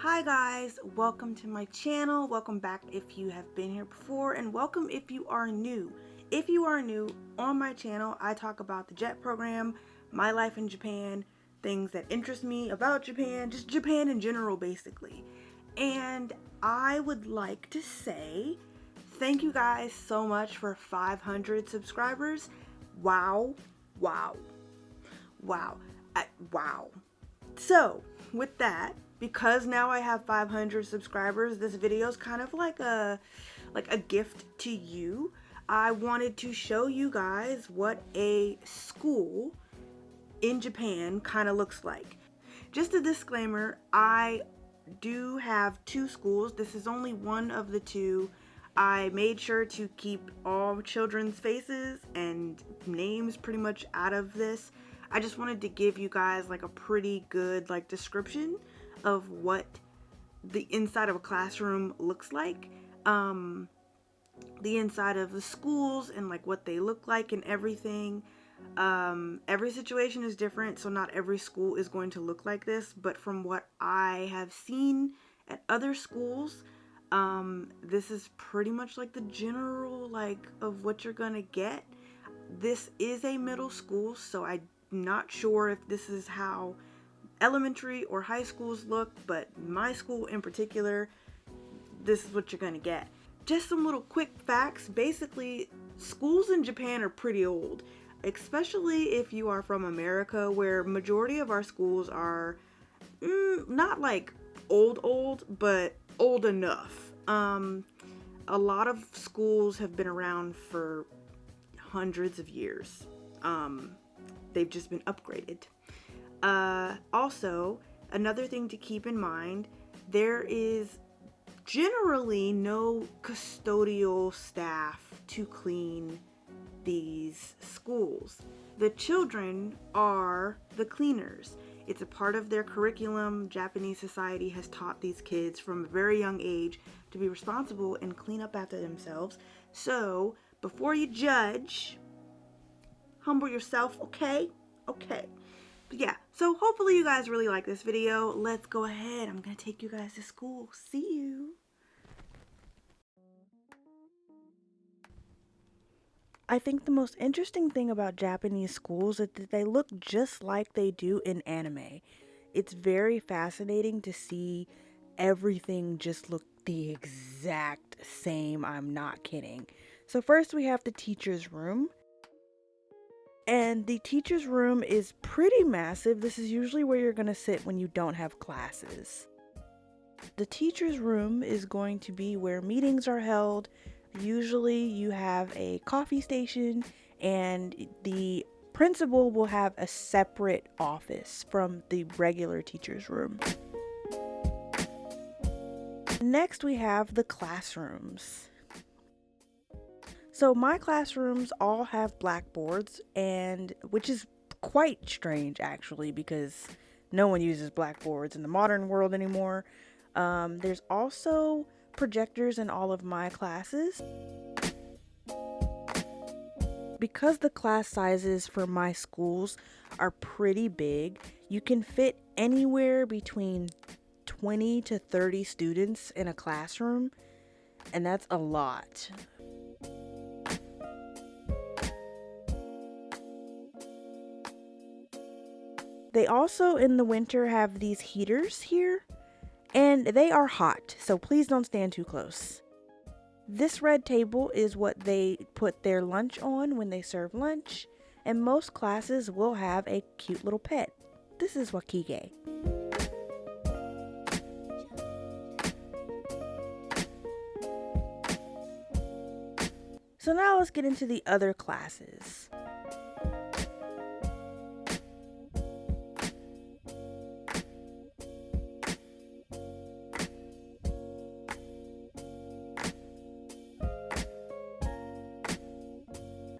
Hi guys, welcome to my channel. Welcome back if you have been here before, and welcome if you are new. If you are new, on my channel I talk about the JET program, my life in Japan, things that interest me about Japan, just Japan in general basically. And I would like to say thank you guys so much for 500 subscribers. Wow, wow, wow, wow. So with that, because now I have 500 subscribers, this video is kind of like a gift to you. I wanted to show you guys what a school in Japan kind of looks like. Just a disclaimer, I do have two schools. This is only one of the two. I made sure to keep all children's faces and names pretty much out of this. I just wanted to give you guys like a pretty good description of what the inside of a classroom looks like, the inside of the schools and like what they look like and everything. Every situation is different, so not every school is going to look like this, but from what I have seen at other schools, this is pretty much like the general of what you're gonna get. This is a middle school, so I'm not sure if this is how elementary or high schools look, but my school in particular, this is what you're gonna get. Just some little quick facts. Basically, schools in Japan are pretty old, especially if you are from America, where majority of our schools are not like old, but old enough. A lot of schools have been around for hundreds of years. They've just been upgraded. Also, another thing to keep in mind, there is generally no custodial staff to clean these schools. The children are the cleaners. It's a part of their curriculum. Japanese society has taught these kids from a very young age to be responsible and clean up after themselves. So, before you judge, humble yourself, okay? Okay. But yeah, so hopefully you guys really like this video. Let's go ahead. I'm gonna take you guys to school. See you. I think the most interesting thing about Japanese schools is that they look just like they do in anime. It's very fascinating to see everything just look the exact same. I'm not kidding. So first we have the teacher's room. And the teacher's room is pretty massive. This is usually where you're going to sit when you don't have classes. The teacher's room is going to be where meetings are held. Usually you have a coffee station, and the principal will have a separate office from the regular teacher's room. Next we have the classrooms. So my classrooms all have blackboards, and which is quite strange actually, because no one uses blackboards in the modern world anymore. There's also projectors in all of my classes. Because the class sizes for my schools are pretty big, you can fit anywhere between 20 to 30 students in a classroom, and that's a lot. They also in the winter have these heaters here, and they are hot, so please don't stand too close. This red table is what they put their lunch on when they serve lunch, and most classes will have a cute little pet. This is Wakige. So now let's get into the other classes.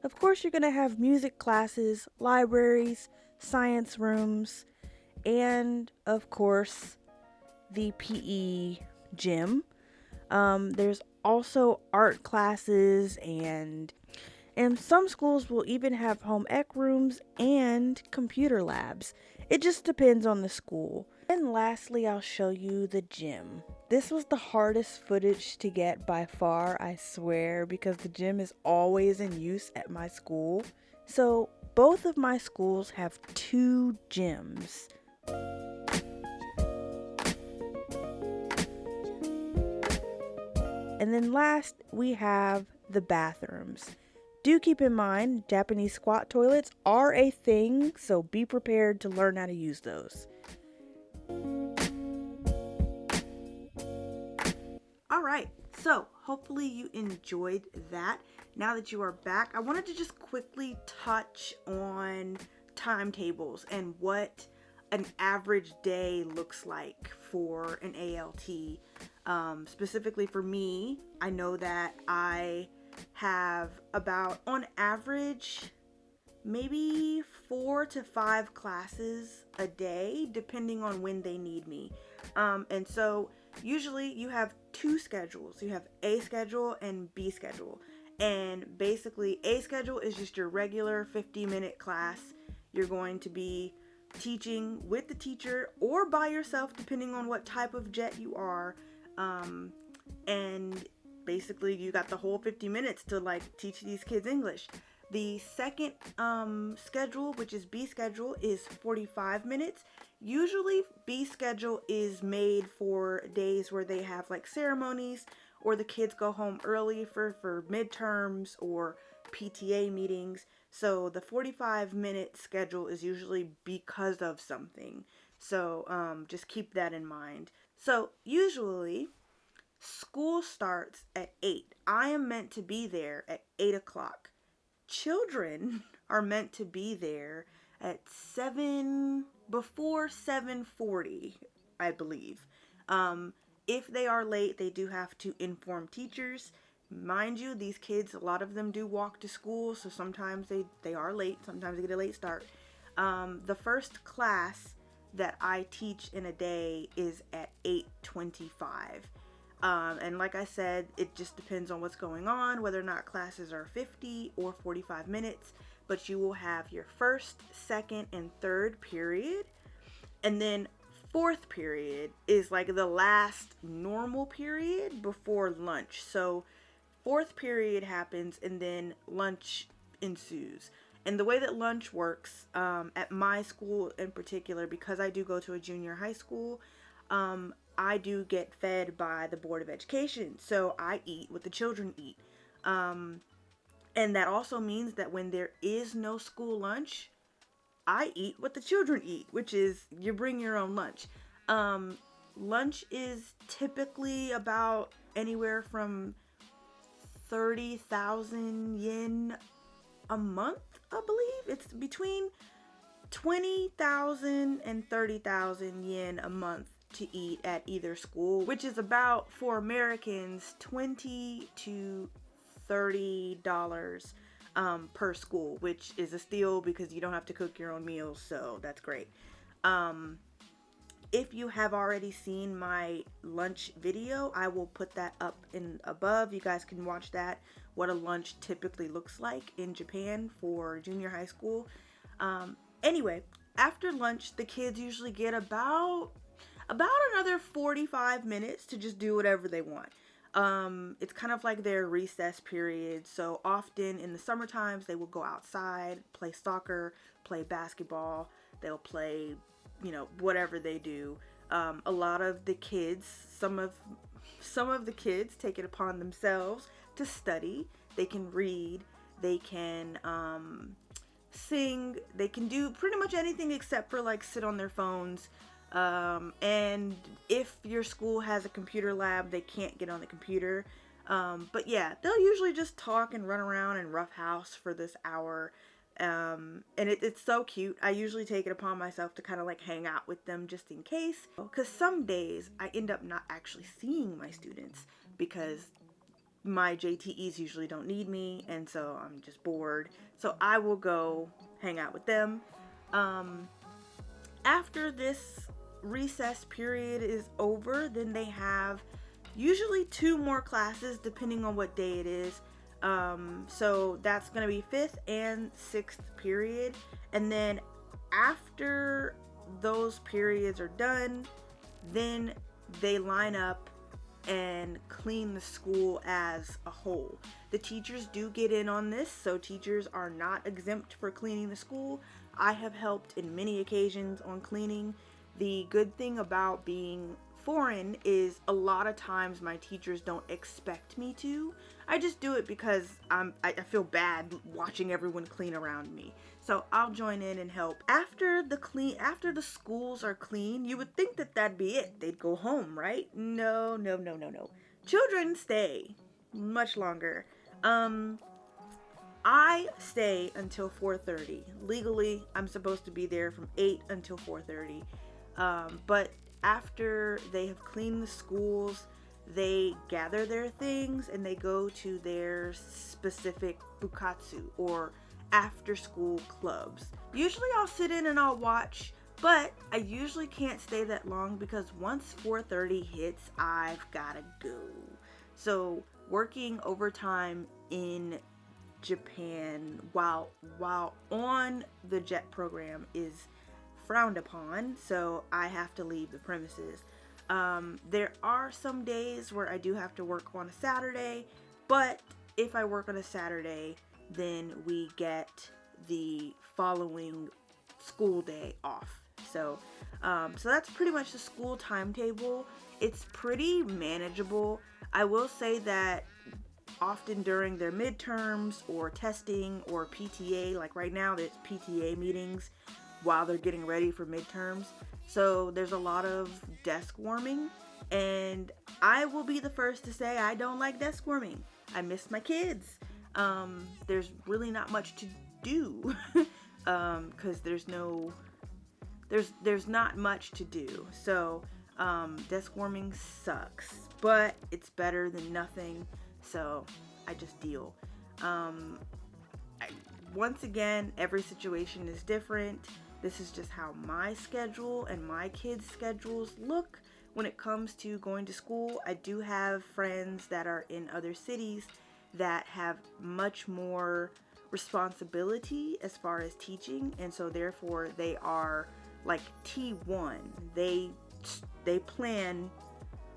Of course, you're going to have music classes, libraries, science rooms, and of course, the PE gym. There's also art classes, and some schools will even have home ec rooms and computer labs. It just depends on the school. And lastly, I'll show you the gym. This was the hardest footage to get by far, I swear, because the gym is always in use at my school. So both of my schools have 2 gyms. And then last, we have the bathrooms. Do keep in mind, Japanese squat toilets are a thing, so be prepared to learn how to use those. Alright, so hopefully you enjoyed that. Now that you are back, I wanted to just quickly touch on timetables and what an average day looks like for an ALT. Specifically for me, I know that I have about, on average, maybe 4 to 5 classes a day, depending on when they need me. And so usually you have 2 schedules. You have A schedule and B schedule. And basically A schedule is just your regular 50-minute class. You're going to be teaching with the teacher or by yourself, depending on what type of jet you are. And basically you got the whole 50 minutes to like teach these kids English. The second schedule, which is B schedule, is 45 minutes. Usually B schedule is made for days where they have like ceremonies or the kids go home early for midterms or PTA meetings. So the 45-minute schedule is usually because of something. So just keep that in mind. So usually school starts at 8. I am meant to be there at 8 o'clock. Children are meant to be there at before 7:40, I believe. If they are late, they do have to inform teachers. Mind you, these kids, a lot of them do walk to school, so sometimes they are late. Sometimes they get a late start. The first class that I teach in a day is at 8:25. And like I said, it just depends on what's going on, whether or not classes are 50 or 45 minutes. But you will have your first, second, and third period. And then fourth period is like the last normal period before lunch. So fourth period happens and then lunch ensues. And the way that lunch works at my school in particular, because I do go to a junior high school, I do get fed by the Board of Education. So I eat what the children eat. And that also means that when there is no school lunch, I eat what the children eat, which is you bring your own lunch. Lunch is typically about anywhere from 30,000 yen a month, I believe. It's between 20,000 and 30,000 yen a month to eat at either school, which is about, for Americans, $20 to $30 per school, which is a steal because you don't have to cook your own meals, so that's great. If you have already seen my lunch video, I will put that up in above. You guys can watch that, what a lunch typically looks like in Japan for junior high school. Anyway, after lunch, the kids usually get about another 45 minutes to just do whatever they want. It's kind of like their recess period. So often in the summer times, they will go outside, play soccer, play basketball. They'll play, whatever they do. A lot of the kids, some of the kids take it upon themselves to study. They can read, they can sing, they can do pretty much anything except for like sit on their phones. And if your school has a computer lab, they can't get on the computer. But yeah, they'll usually just talk and run around and roughhouse for this hour. And it's so cute. I usually take it upon myself to kind of like hang out with them just in case. Because some days I end up not actually seeing my students because my JTEs usually don't need me. And so I'm just bored. So I will go hang out with them. After this recess period is over, then they have usually 2 more classes depending on what day it is. So that's going to be 5th and 6th period. And then after those periods are done, then they line up and clean the school as a whole. The teachers do get in on this, so teachers are not exempt for cleaning the school. I have helped in many occasions on cleaning. The good thing about being foreign is a lot of times my teachers don't expect me to. I just do it because I feel bad watching everyone clean around me. So I'll join in and help. After the schools are clean, you would think that that'd be it. They'd go home, right? No. Children stay much longer. I stay until 4:30. Legally, I'm supposed to be there from 8 until 4:30. But after they have cleaned the schools, they gather their things and they go to their specific bukatsu or after school clubs. Usually I'll sit in and I'll watch, but I usually can't stay that long because once 4:30 hits, I've gotta go. So working overtime in Japan while on the JET program is frowned upon, so I have to leave the premises. There are some days where I do have to work on a Saturday, but if I work on a Saturday, then we get the following school day off. So that's pretty much the school timetable. It's pretty manageable. I will say that often during their midterms or testing or PTA, like right now there's PTA meetings while they're getting ready for midterms. So there's a lot of desk warming, and I will be the first to say I don't like desk warming. I miss my kids. There's really not much to do because there's not much to do. So desk warming sucks, but it's better than nothing. So I just deal. Once again, every situation is different. This is just how my schedule and my kids' schedules look when it comes to going to school. I do have friends that are in other cities that have much more responsibility as far as teaching, and so therefore they are like T1. They plan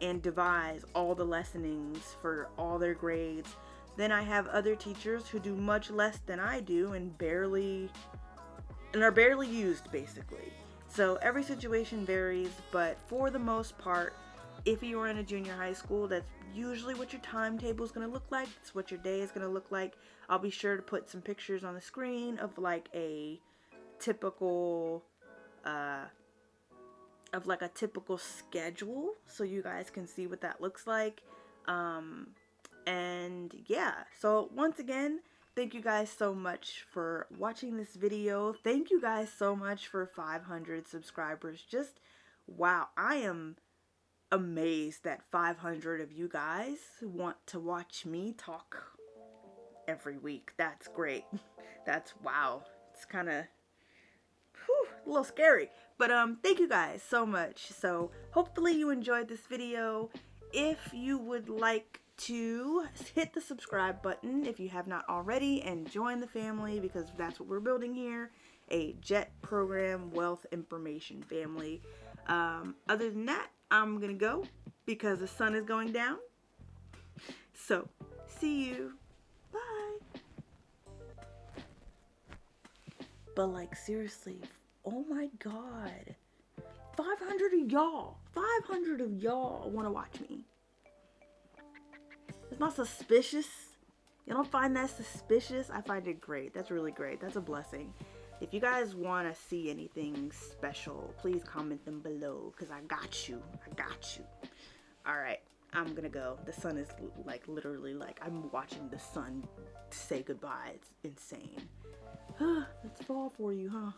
and devise all the lessonings for all their grades. Then I have other teachers who do much less than I do and are barely used, basically. So every situation varies, but for the most part, if you are in a junior high school, that's usually what your timetable is going to look like. It's what your day is going to look like. I'll be sure to put some pictures on the screen of like a typical schedule so you guys can see what that looks like. And yeah, so once again, thank you guys so much for watching this video. Thank you guys so much for 500 subscribers. Just wow, I am amazed that 500 of you guys want to watch me talk every week. That's great. That's wow. It's kind of a little scary, but thank you guys so much. So hopefully you enjoyed this video. If you would like to hit the subscribe button if you have not already and join the family, because that's what we're building here, a JET program wealth information family. Other than that, I'm gonna go because the sun is going down. So see you. Bye. But like seriously, oh my god, 500 of y'all want to watch me. It's not suspicious. You don't find that suspicious? I find it great. That's really great. That's a blessing. If you guys want to see anything special, please comment them below, because I got you. Alright, I'm gonna go. The sun is like literally like I'm watching the sun say goodbye. It's insane. It's fall for you, huh?